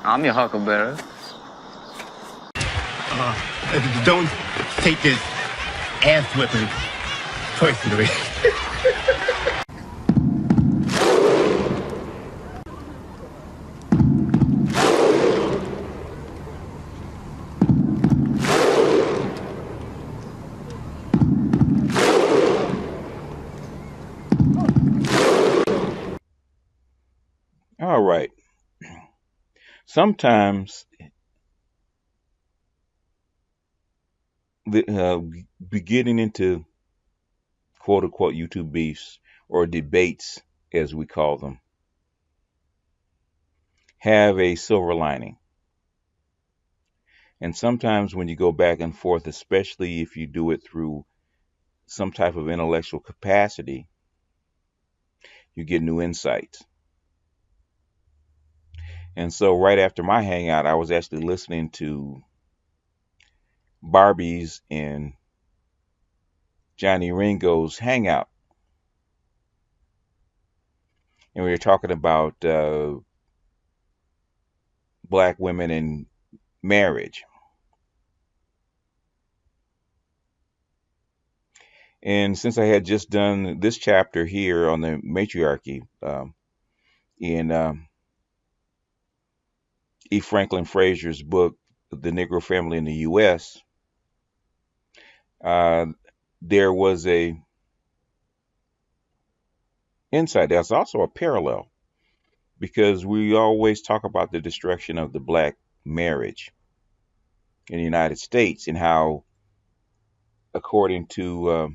I'm your huckleberry. Don't take this ass whipping personally. All right. Sometimes be getting into quote unquote YouTube beefs or debates, as we call them, have a silver lining. And sometimes when you go back and forth, especially if you do it through some type of intellectual capacity, you get new insights. And so right after my hangout, I was actually listening to Barbie's and Johnny Ringo's hangout. And we were talking about black women and marriage. And since I had just done this chapter here on the matriarchy in E. Franklin Frazier's book, The Negro Family in the U.S., there was a insight. There's also a parallel because we always talk about the destruction of the black marriage in the United States and how, according to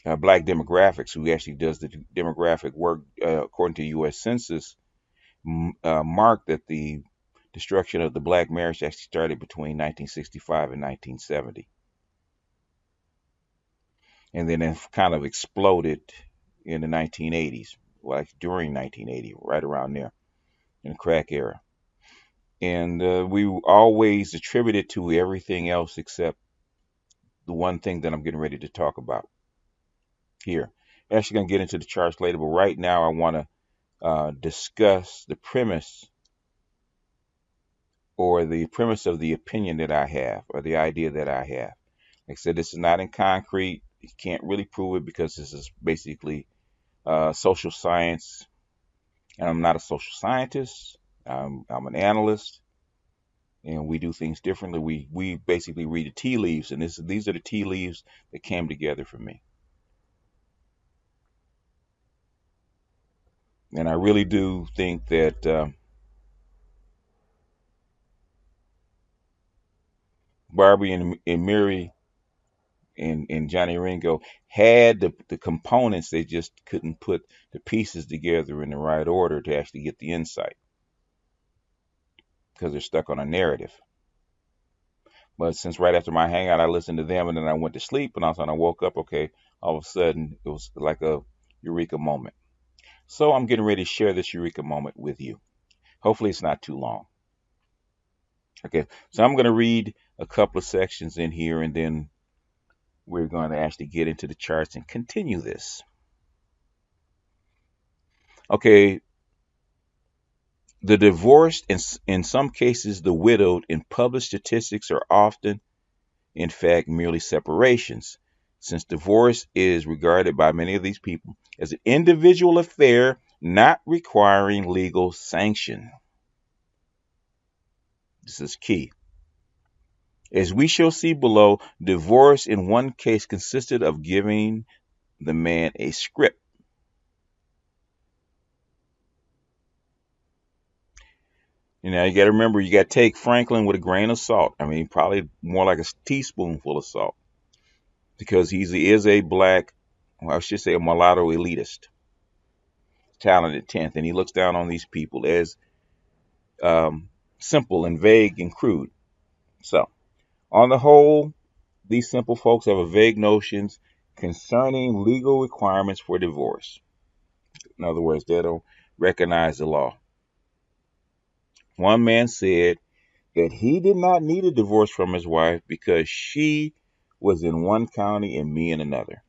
black demographics, who actually does the demographic work according to U.S. Census, marked that the destruction of the black marriage actually started between 1965 and 1970. And then it kind of exploded in the 1980s, like during 1980, right around there in the crack era. And we always attribute it to everything else except the one thing that I'm getting ready to talk about here. Actually going to get into the charts later, but right now I want to discuss the premise or the premise of the opinion that I have or the idea that I have. Like I said, this is not in concrete. You can't really prove it because this is basically social science. And I'm not a social scientist. I'm an analyst, and we do things differently. We basically read the tea leaves, and these are the tea leaves that came together for me. And I really do think that Barbie and Mary and Johnny Ringo had the components. They just couldn't put the pieces together in the right order to actually get the insight because they're stuck on a narrative. But since right after my hangout, I listened to them and then I went to sleep, and all of a sudden I woke up, okay, all of a sudden it was like a eureka moment. So I'm getting ready to share this eureka moment with you. Hopefully it's not too long. Okay, so I'm going to read a couple of sections in here, and then we're going to actually get into the charts and continue this. Okay, the divorced and in some cases the widowed in published statistics are often, in fact, merely separations, since divorce is regarded by many of these people as an individual affair not requiring legal sanction. This is key. As we shall see below, divorce in one case consisted of giving the man a script. You know, you got to remember, you got to take Franklin with a grain of salt. I mean, probably more like a teaspoonful of salt, because he is a black, well, I should say a mulatto elitist, talented 10th, and he looks down on these people as simple and vague and crude. So, on the whole, these simple folks have a vague notions concerning legal requirements for divorce. In other words, they don't recognize the law. One man said that he did not need a divorce from his wife because she was in one county and me in another.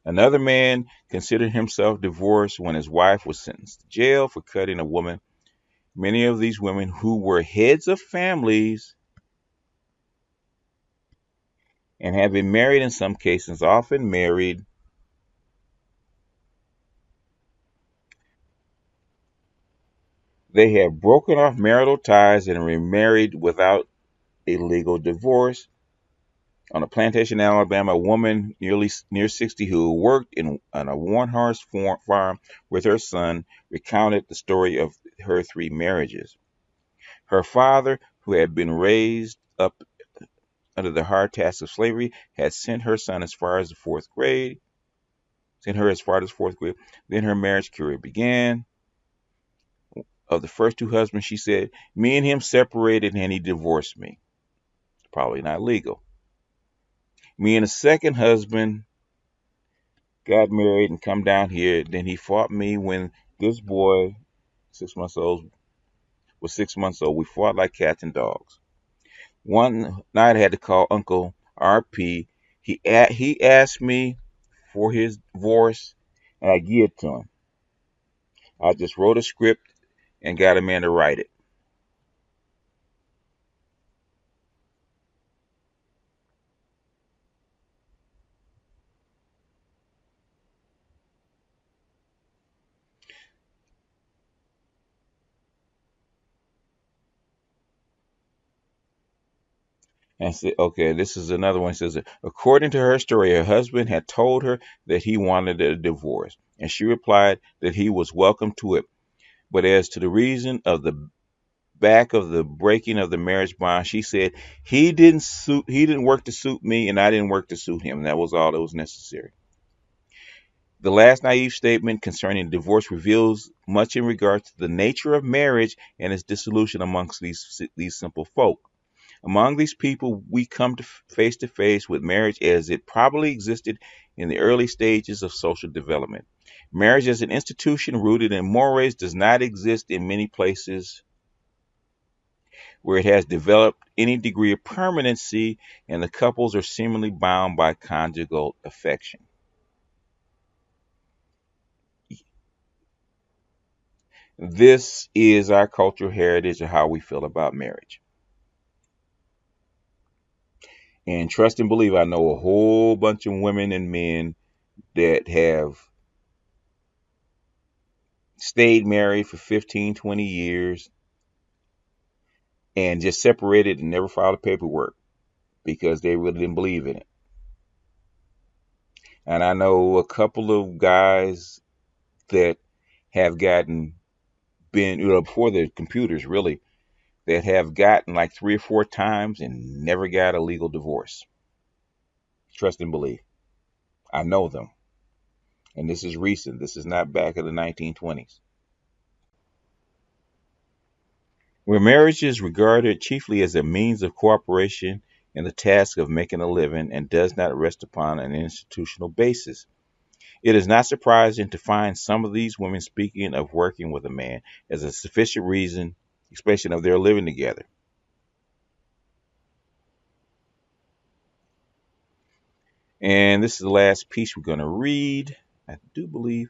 Another man considered himself divorced when his wife was sentenced to jail for cutting a woman. Many of these women who were heads of families and have been married in some cases, often married, they have broken off marital ties and remarried without a legal divorce. On a plantation in Alabama, a woman near 60 who worked on a one horse farm with her son recounted the story of her three marriages. Her father, who had been raised up under the hard task of slavery, had sent her son as far as the fourth grade, sent her as far as fourth grade. Then her marriage career began. Of the first two husbands, she said, me and him separated and he divorced me. Probably not legal. Me and the second husband got married and come down here. Then he fought me when this boy, 6 months old, was 6 months old. We fought like cats and dogs. One night I had to call Uncle RP. He asked me for his divorce, and I gave it to him. I just wrote a script and got a man to write it. And I said, okay, this is another one. It says, according to her story, her husband had told her that he wanted a divorce, and she replied that he was welcome to it. But as to the reason of the back of the breaking of the marriage bond, she said he didn't work to suit me, and I didn't work to suit him. That was all that was necessary. The last naive statement concerning divorce reveals much in regards to the nature of marriage and its dissolution amongst these simple folk. Among these people, we come to face with marriage as it probably existed in the early stages of social development. Marriage as an institution rooted in mores does not exist in many places where it has developed any degree of permanency and the couples are seemingly bound by conjugal affection. This is our cultural heritage of how we feel about marriage. And trust and believe, I know a whole bunch of women and men that have stayed married for 15, 20 years and just separated and never filed paperwork because they really didn't believe in it. And I know a couple of guys that have been, before the computers really, that have gotten like 3 or 4 times and never got a legal divorce. Trust and believe. I know them. And this is recent. This is not back in the 1920s. Where marriage is regarded chiefly as a means of cooperation in the task of making a living and does not rest upon an institutional basis. It is not surprising to find some of these women speaking of working with a man as a sufficient reason, expression of their living together. And this is the last piece we're going to read. I do believe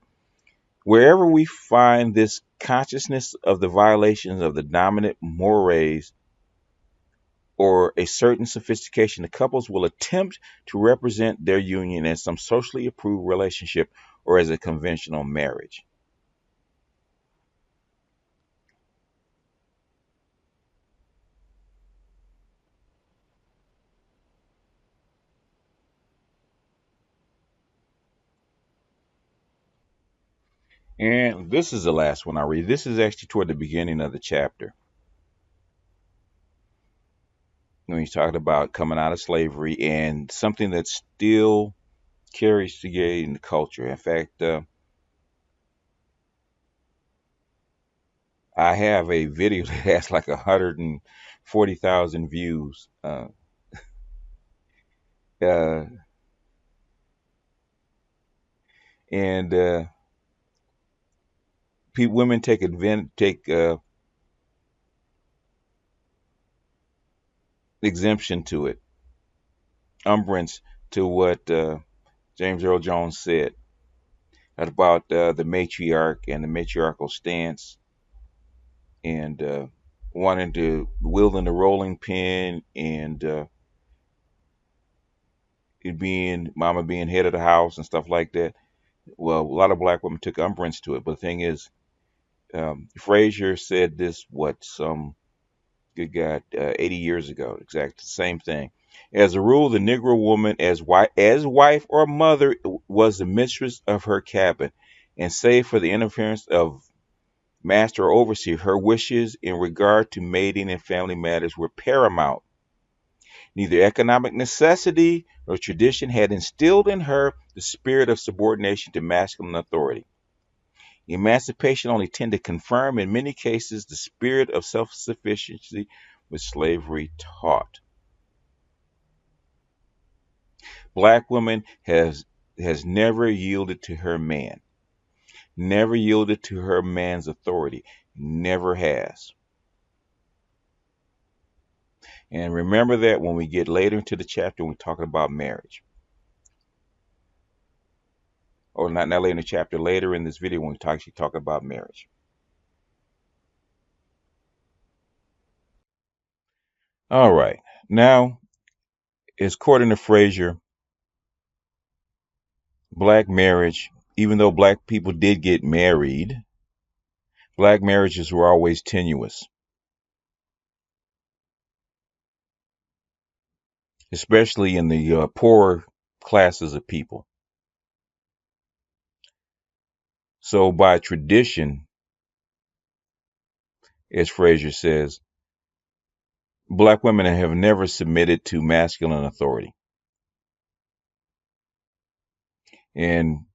wherever we find this consciousness of the violations of the dominant mores or a certain sophistication, the couples will attempt to represent their union as some socially approved relationship or as a conventional marriage. And this is the last one I read. This is actually toward the beginning of the chapter when he's talking about coming out of slavery and something that still carries today in the culture. In fact, I have a video that has like 140,000 views. Uh, and women take exemption to it, umbrance to what James Earl Jones said about the matriarch and the matriarchal stance, and wanting to wielding the rolling pin, and it being mama being head of the house and stuff like that. Well, a lot of black women took umbrance to it, but the thing is, Frazier said this some good God, 80 years ago, exact same thing. As a rule, the Negro woman, as wife or mother, was the mistress of her cabin, and save for the interference of master or overseer, her wishes in regard to mating and family matters were paramount. Neither economic necessity nor tradition had instilled in her the spirit of subordination to masculine authority. Emancipation only tended to confirm, in many cases, the spirit of self-sufficiency which slavery taught. Black woman has never yielded to her man, never yielded to her man's authority, never has. And remember that when we get later into the chapter, we're talking about marriage. Or not later in the chapter, later in this video when we actually talk about marriage. All right. Now, according to Frazier, black marriage, even though black people did get married, black marriages were always tenuous, especially in the poorer classes of people. So by tradition, as Frazier says, black women have never submitted to masculine authority. And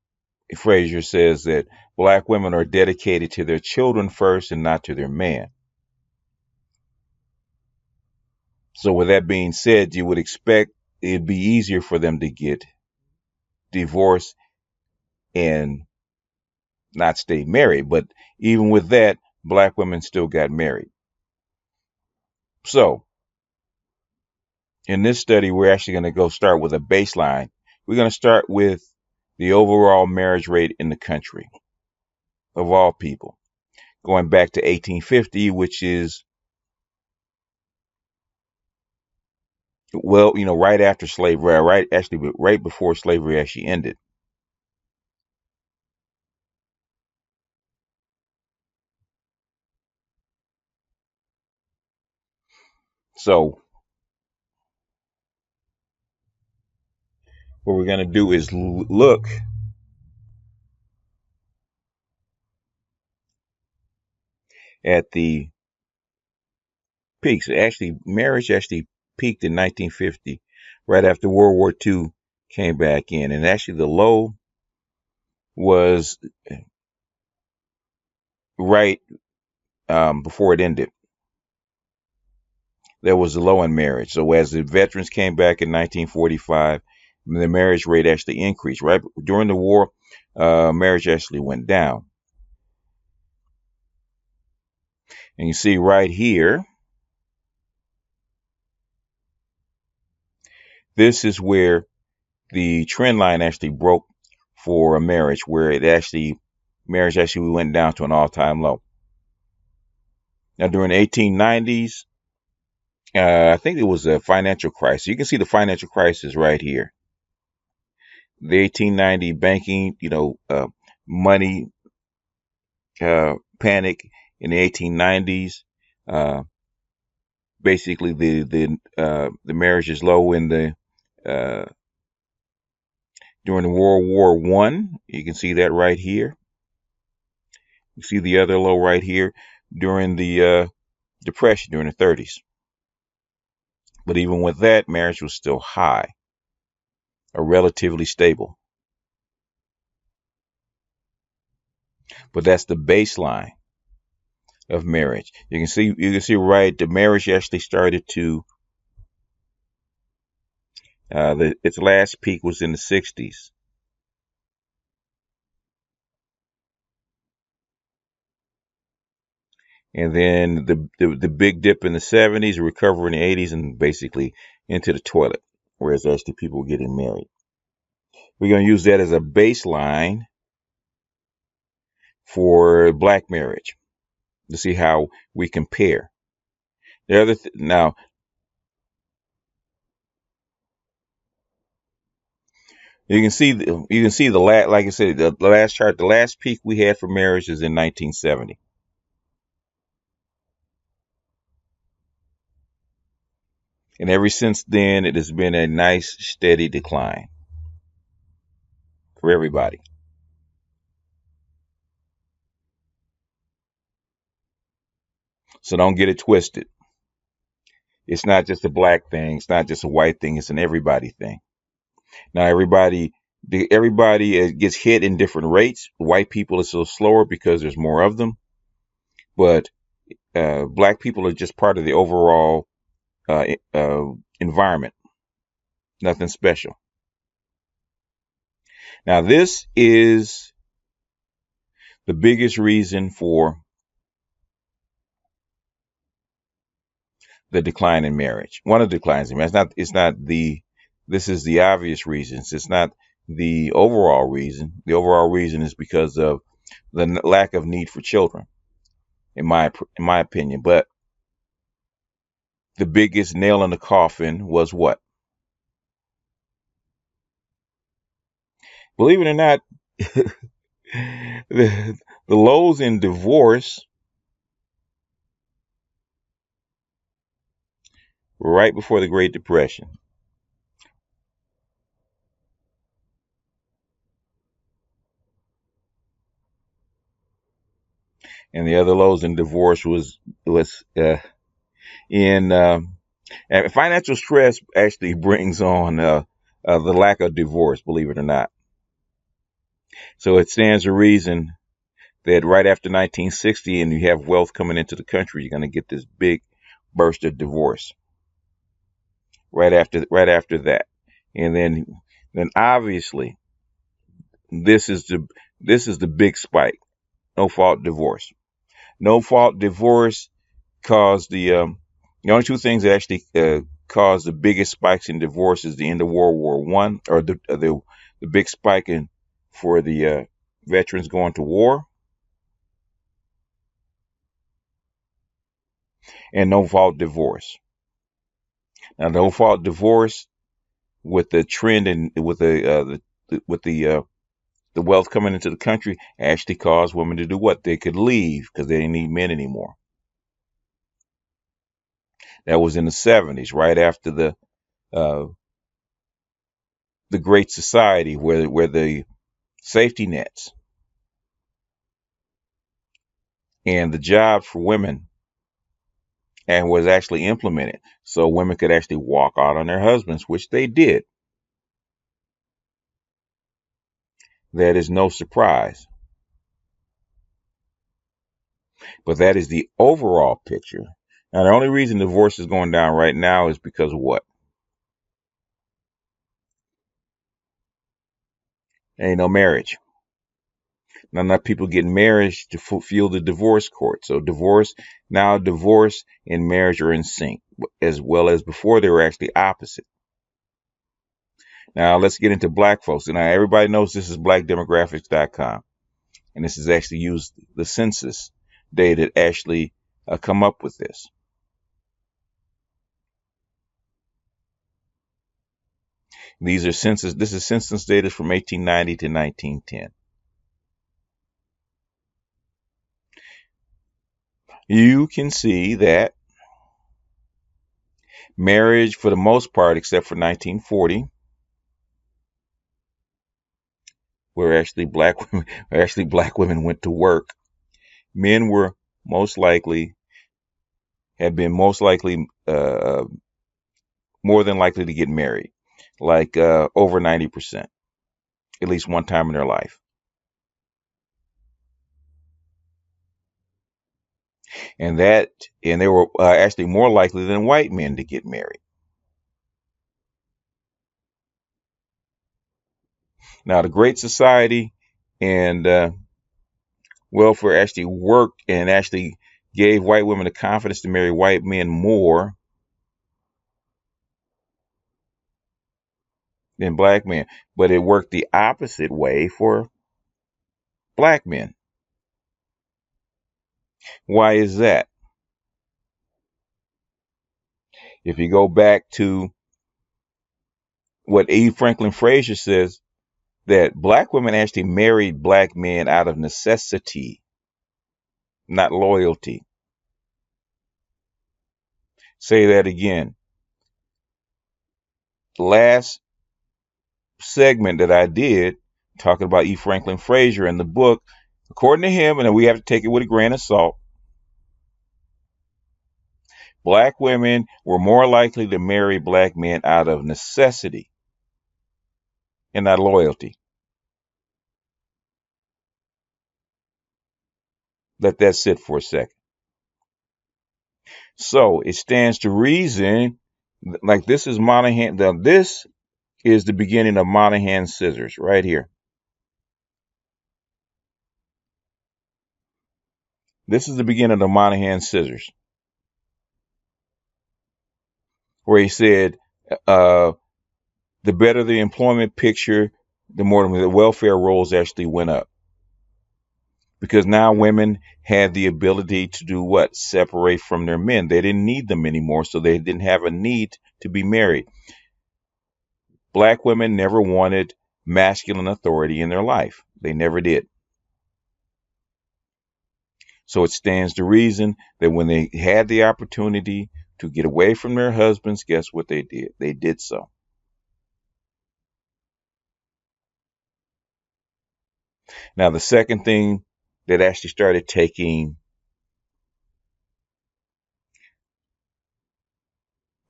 Frazier says that black women are dedicated to their children first and not to their man. So with that being said, you would expect it'd be easier for them to get divorced and not stay married. But even with that, black women still got married. So in this study, we're actually going to start with a baseline. We're going to start with the overall marriage rate in the country of all people, going back to 1850, which is, well, right after slavery, right before slavery actually ended. So what we're going to do is look at the peaks. Actually, marriage actually peaked in 1950, right after World War II came back in. And actually the low was right before it ended. There was a low in marriage. So as the veterans came back in 1945, the marriage rate actually increased. Right during the war, marriage actually went down. And you see right here, this is where the trend line actually broke for a marriage, where marriage actually went down to an all-time low. Now during the 1890s, I think it was a financial crisis. You can see the financial crisis right here. The 1890 banking, money panic in the 1890s. Basically, the marriage is low in the during the World War I. You can see that right here. You see the other low right here during the Depression during the 30s. But even with that, marriage was still high, or relatively stable. But that's the baseline of marriage. You can see right, the marriage actually started to its last peak was in the 60s. And then the big dip in the 70s, recovery in the 80s, and basically into the toilet, whereas actually people were getting married. We're going to use that as a baseline for black marriage to see how we compare. The other now, you can see the last, like I said, the last chart, the last peak we had for marriage is in 1970. And ever since then, it has been a nice, steady decline for everybody. So don't get it twisted. It's not just a black thing. It's not just a white thing. It's an everybody thing. Now, everybody gets hit in different rates. White people are so slower because there's more of them. But black people are just part of the overall environment. Nothing special. Now, this is the biggest reason for the decline in marriage. One of the declines in marriage. This is the obvious reasons. It's not the overall reason. The overall reason is because of the lack of need for children, in my opinion. But the biggest nail in the coffin was what? Believe it or not, the lows in divorce were right before the Great Depression. And the other lows in divorce was in and financial stress actually brings on the lack of divorce, believe it or not. So it stands to reason that right after 1960 and you have wealth coming into the country, you're going to get this big burst of divorce right after that. And then obviously this is the big spike. No fault divorce. No fault divorce caused the only two things that actually caused the biggest spikes in divorce is the end of World War One, or the big spike for the veterans going to war, and no fault divorce. Now, no fault divorce with the trend and with the wealth coming into the country actually caused women to do what? They could leave because they didn't need men anymore. That was in the 70s, right after the Great Society, where the safety nets and the jobs for women and was actually implemented, so women could actually walk out on their husbands, which they did. That is no surprise. But that is the overall picture. Now, the only reason divorce is going down right now is because of what? Ain't no marriage. Not enough people get married to fulfill the divorce court. So divorce and marriage are in sync, as well as before they were actually opposite. Now let's get into black folks. Now everybody knows this is blackdemographics.com. And this is actually used the census data to actually come up with this. This is census data from 1890 to 1910. You can see that marriage, for the most part, except for 1940, where actually black women went to work, men were have been more than likely to get married, like over 90%, at least one time in their life. And they were actually more likely than white men to get married. Now, the Great Society and welfare actually worked and actually gave white women the confidence to marry white men more than black men. But it worked the opposite way for black men. Why is that? If you go back to what E. Franklin Frazier says, that black women actually married black men out of necessity, not loyalty. Say that again. Last segment that I did, talking about E. Franklin Frazier in the book, according to him, and we have to take it with a grain of salt, black women were more likely to marry black men out of necessity and not loyalty. Let that sit for a second. So it stands to reason, like this is Monahan. This is the beginning of Monahan's scissors right here. This is the beginning of the Monahan scissors, where he said, the better the employment picture, the more the welfare rolls actually went up. Because now women had the ability to do what? Separate from their men. They didn't need them anymore, so they didn't have a need to be married. Black women never wanted masculine authority in their life. They never did. So it stands to reason that when they had the opportunity to get away from their husbands, guess what they did? They did so. Now, the second thing that actually started taking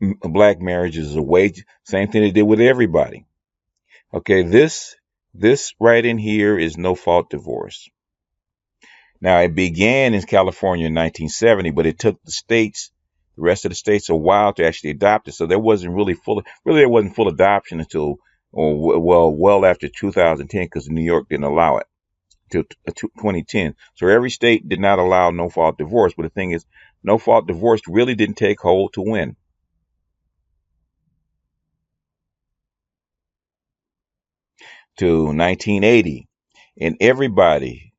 black marriages away, same thing they did with everybody. Okay, this right in here is no fault divorce. Now, it began in California in 1970, but it took the rest of the states, a while to actually adopt it. So there wasn't there wasn't full adoption until, well after 2010, because New York didn't allow it till 2010. So every state did not allow no fault divorce. But the thing is, no fault divorce really didn't take hold to win. To 1980, and everybody's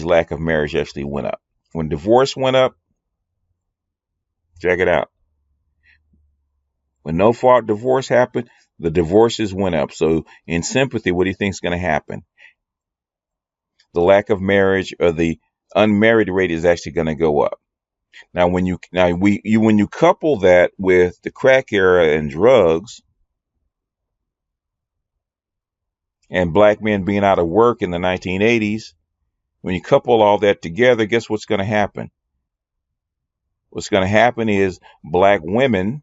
lack of marriage actually went up. When divorce went up, check it out. When no fault divorce happened, the divorces went up. So in sympathy, what do you think is going to happen? The lack of marriage, or the unmarried rate, is actually going to go up. Now, when you couple that with the crack era and drugs, and black men being out of work in the 1980s, when you couple all that together, guess what's going to happen? What's going to happen is black women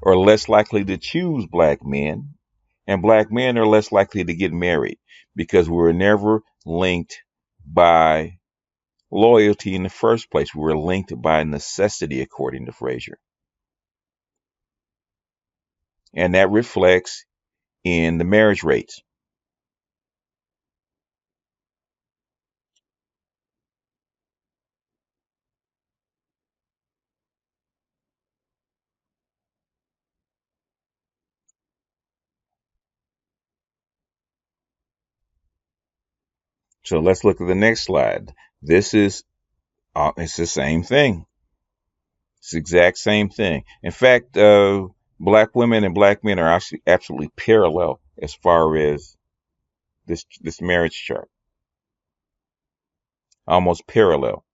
are less likely to choose black men, and black men are less likely to get married, because we were never linked by loyalty in the first place. We were linked by necessity, according to Frazier. And that reflects in the marriage rates. So let's look at the next slide. This is it's the same thing. It's the exact same thing. In fact, black women and black men are actually absolutely parallel as far as this marriage chart. Almost parallel.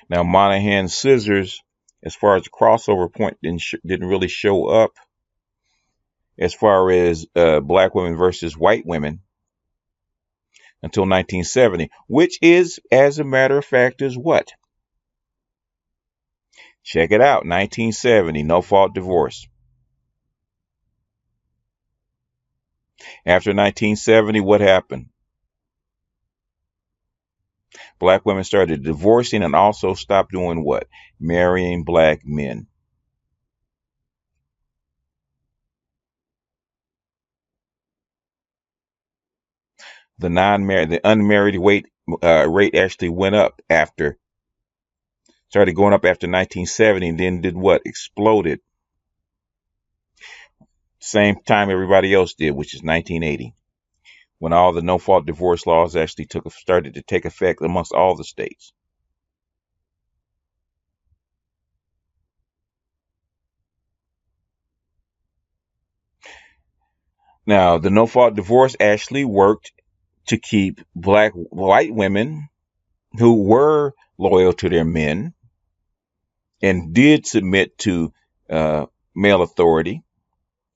Now, Monahan's scissors, as far as the crossover point, didn't really show up as far as black women versus white women until 1970, which is, as a matter of fact, is what? Check it out, 1970, no fault divorce. After 1970, what happened? Black women started divorcing and also stopped doing what? Marrying black men. the unmarried rate actually went up started going up after 1970, and then did what? Exploded. Same time everybody else did, which is 1980, when all the no-fault divorce laws actually started to take effect amongst all the states. Now, the no-fault divorce actually worked to keep white women who were loyal to their men and did submit to male authority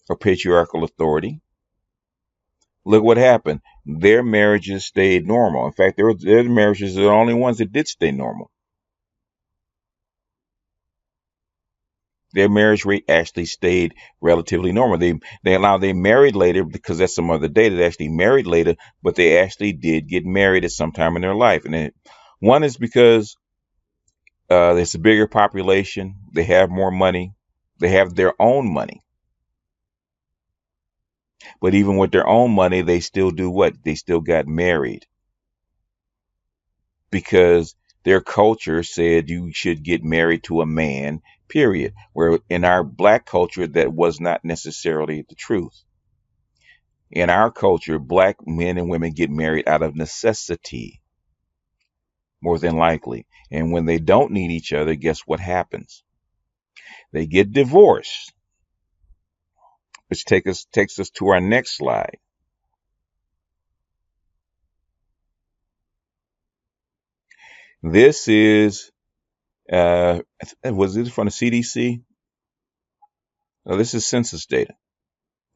or patriarchal authority. Look what happened. Their marriages stayed normal. In fact, their marriages are the only ones that did stay normal. Their marriage rate actually stayed relatively normal. They married later, because that's some other data. They actually married later, but they actually did get married at some time in their life. And one is because there's a bigger population. They have more money. They have their own money. But even with their own money, they still do what? They still got married, because their culture said you should get married to a man, period. Where in our black culture, that was not necessarily the truth. In our culture, black men and women get married out of necessity, more than likely. And when they don't need each other, guess what happens? They get divorced, which takes us to our next slide. This is, was this from the CDC? No, this is census data.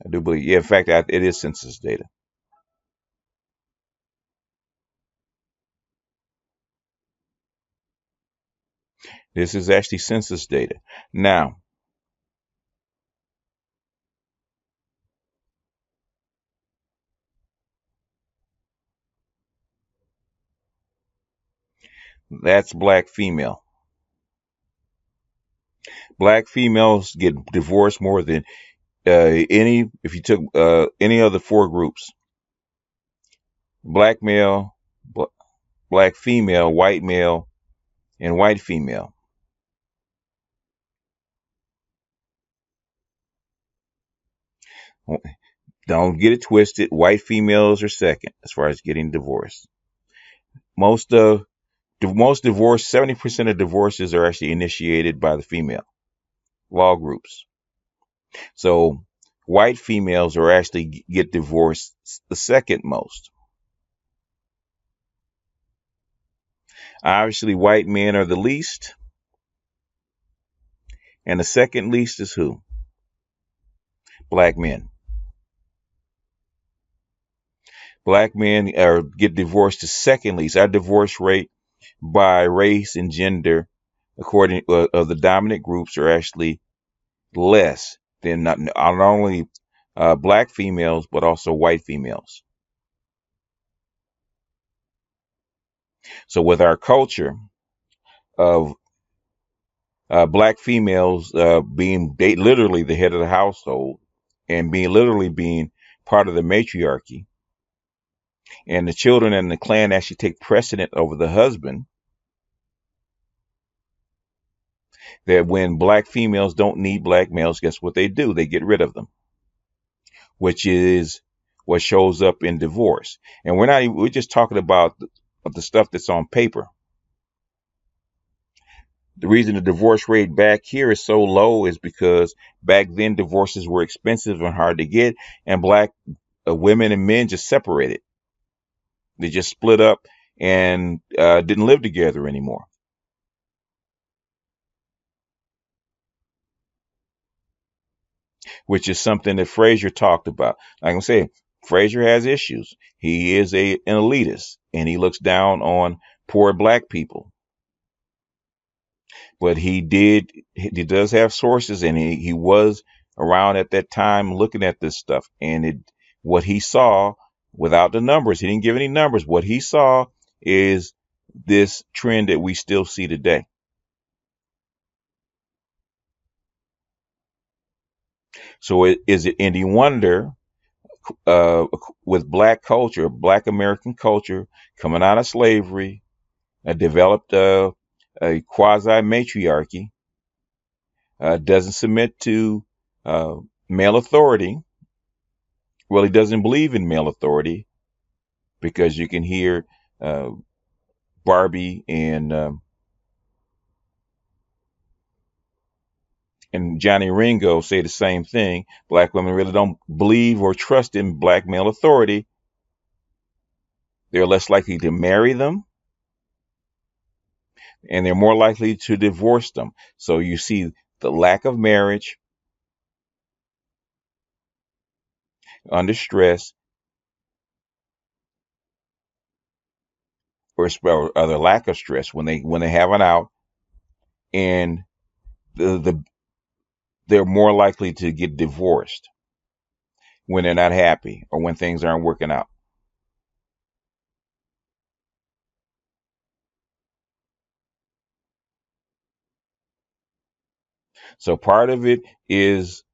I do believe, yeah, in fact, it is census data. This is actually census data. Now, that's black female. Black females get divorced more than if you took any of the four groups: black male, black female, white male, and white female. Don't get it twisted. White females are second as far as getting divorced. Most divorce, 70% of divorces are actually initiated by the female law groups. So white females are actually get divorced the second most. Obviously, white men are the least. And the second least is who? Black men. Black men get divorced the second least. Our divorce rate by race and gender, according of the dominant groups, are actually less than not only black females, but also white females. So with our culture of black females being literally the head of the household, and being part of the matriarchy, and the children and the clan actually take precedent over the husband, that when black females don't need black males, guess what they do? They get rid of them, which is what shows up in divorce. And we're just talking about the stuff that's on paper. The reason the divorce rate back here is so low is because back then divorces were expensive and hard to get, and black women and men just separated. They just split up and didn't live together anymore. Which is something that Frazier talked about. Like I'm saying, Frazier has issues. He is an elitist, and he looks down on poor black people. But he does have sources, and he was around at that time looking at this stuff. And what he saw, without the numbers, he didn't give any numbers. What he saw is this trend that we still see today. So is it any wonder with black culture, black American culture coming out of slavery, developed a quasi matriarchy, doesn't submit to uh, male authority. Well, he doesn't believe in male authority because you can hear uh, Barbie and Johnny Ringo say the same thing. Black women really don't believe or trust in black male authority. They're less likely to marry them, and they're more likely to divorce them. So you see the lack of marriage under stress, or the lack of stress when they have it out, and the they're more likely to get divorced when they're not happy or when things aren't working out. So the part of it is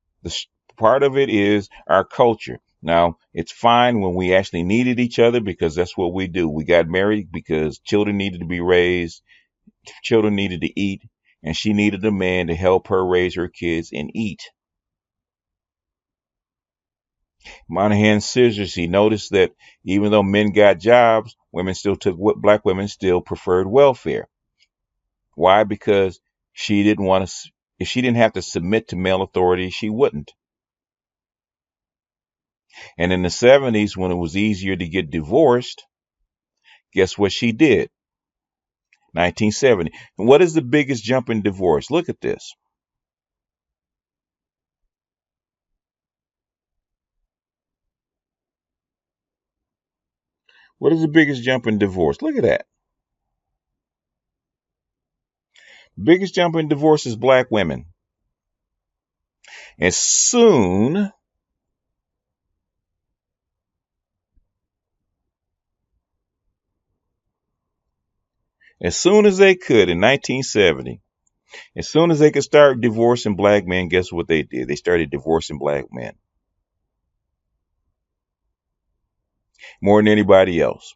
our culture. Now, it's fine when we actually needed each other because that's what we do. We got married because children needed to be raised, children needed to eat, and she needed a man to help her raise her kids and eat. Monahan scissors, he noticed that even though men got jobs, women still took what black women still preferred welfare. Why? Because she didn't want to, if she didn't have to submit to male authority, she wouldn't. And in the 70s, when it was easier to get divorced, guess what she did? 1970. And what is the biggest jump in divorce? Look at this. What is the biggest jump in divorce? Look at that. Biggest jump in divorce is black women. As soon as they could in 1970, as soon as they could start divorcing black men, guess what they did? They started divorcing black men more than anybody else.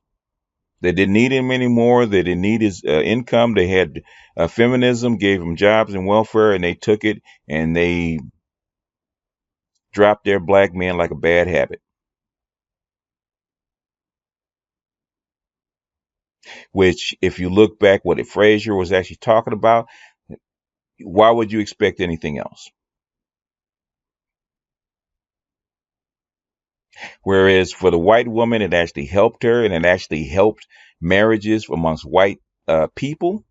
They didn't need him anymore. They didn't need his income. They had feminism, gave him jobs and welfare, and they took it and they dropped their black men like a bad habit. Which, if you look back what Frazier was actually talking about, why would you expect anything else? Whereas for the white woman, it actually helped her, and it actually helped marriages amongst white people.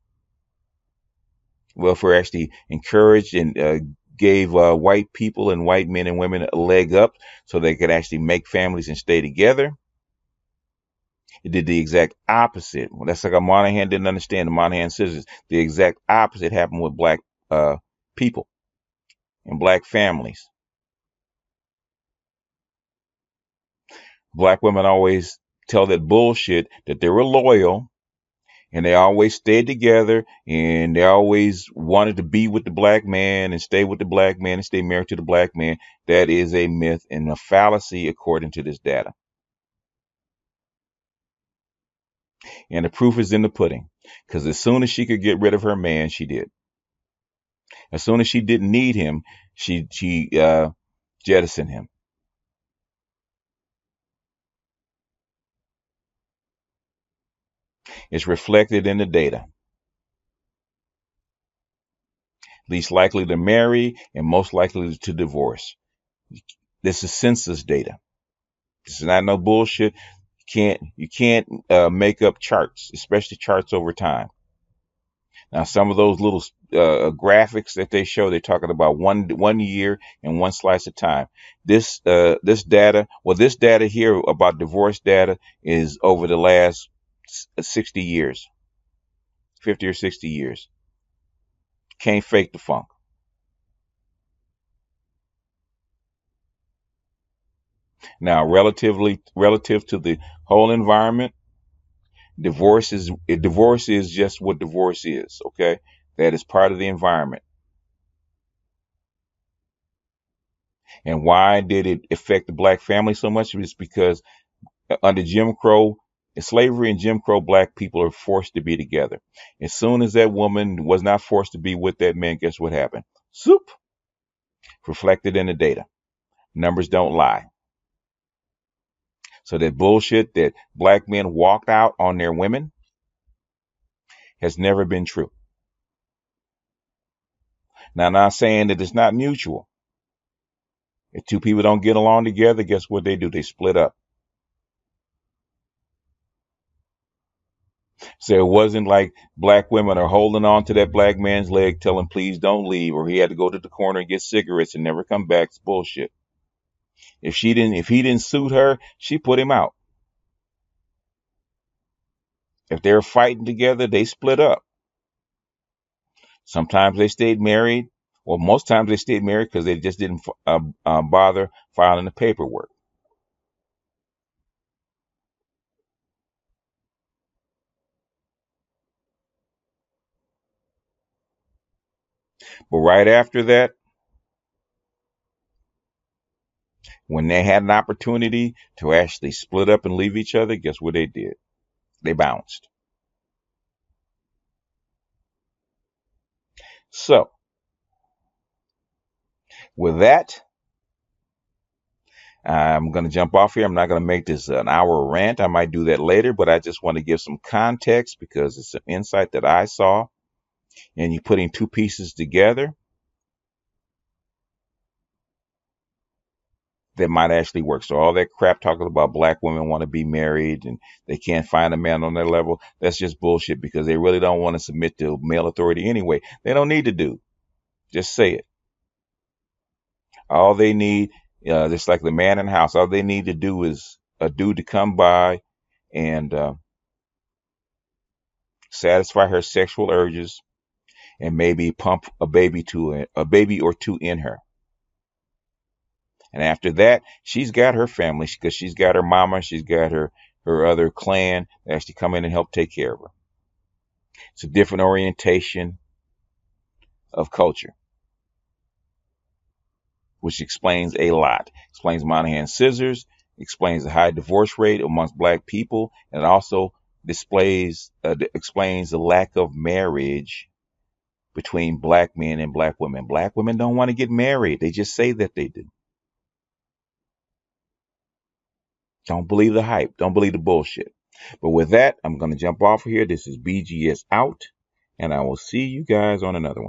Welfare actually encouraged and gave white people and white men and women a leg up so they could actually make families and stay together. It did the exact opposite. Well, that's like a Monahan didn't understand the Monahan scissors. The exact opposite happened with black people and black families. Black women always tell that bullshit that they were loyal and they always stayed together and they always wanted to be with the black man and stay with the black man and stay married to the black man. That is a myth and a fallacy according to this data. And the proof is in the pudding. Because as soon as she could get rid of her man, she did. As soon as she didn't need him, she jettisoned him. It's reflected in the data. Least likely to marry and most likely to divorce. This is census data. This is not no bullshit. You can't make up charts, especially charts over time. Now, some of those little graphics that they show, they're talking about one year and one slice of time. This data here about divorce data is over the last 60 years, 50 or 60 years. Can't fake the funk. Now, relative to the whole environment, divorce is just what divorce is. Okay, that is part of the environment. And why did it affect the black family so much? It's because under Jim Crow, slavery and Jim Crow, black people are forced to be together. As soon as that woman was not forced to be with that man, guess what happened? Soup. Reflected in the data. Numbers don't lie. So that bullshit that black men walked out on their women has never been true. Now, I'm not saying that it's not mutual. If two people don't get along together, guess what they do? They split up. So it wasn't like black women are holding on to that black man's leg, telling please don't leave, or he had to go to the corner and get cigarettes and never come back. It's bullshit. If he didn't suit her, she put him out. If they're fighting together, they split up. Sometimes they stayed married. Well, most times they stayed married because they just didn't bother filing the paperwork. But right after that, when they had an opportunity to actually split up and leave each other, guess what they did? They bounced. So, with that, I'm going to jump off here. I'm not going to make this an hour rant. I might do that later, but I just want to give some context because it's an insight that I saw. And you're putting two pieces together that might actually work. So all that crap talking about black women want to be married and they can't find a man on their level, that's just bullshit because they really don't want to submit to male authority anyway. They don't need to do. Just say it. All they need, just like the man in the house, all they need to do is a dude to come by and satisfy her sexual urges and maybe pump a baby or two in her. And after that, she's got her family because she's got her mama, she's got her other clan that actually come in and help take care of her. It's a different orientation of culture, which explains a lot. Explains Monahan scissors, explains the high divorce rate amongst black people, and it also explains the lack of marriage between black men and black women. Black women don't want to get married. They just say that they do. Don't believe the hype. Don't believe the bullshit. But with that, I'm going to jump off of here. This is BGS out, and I will see you guys on another one.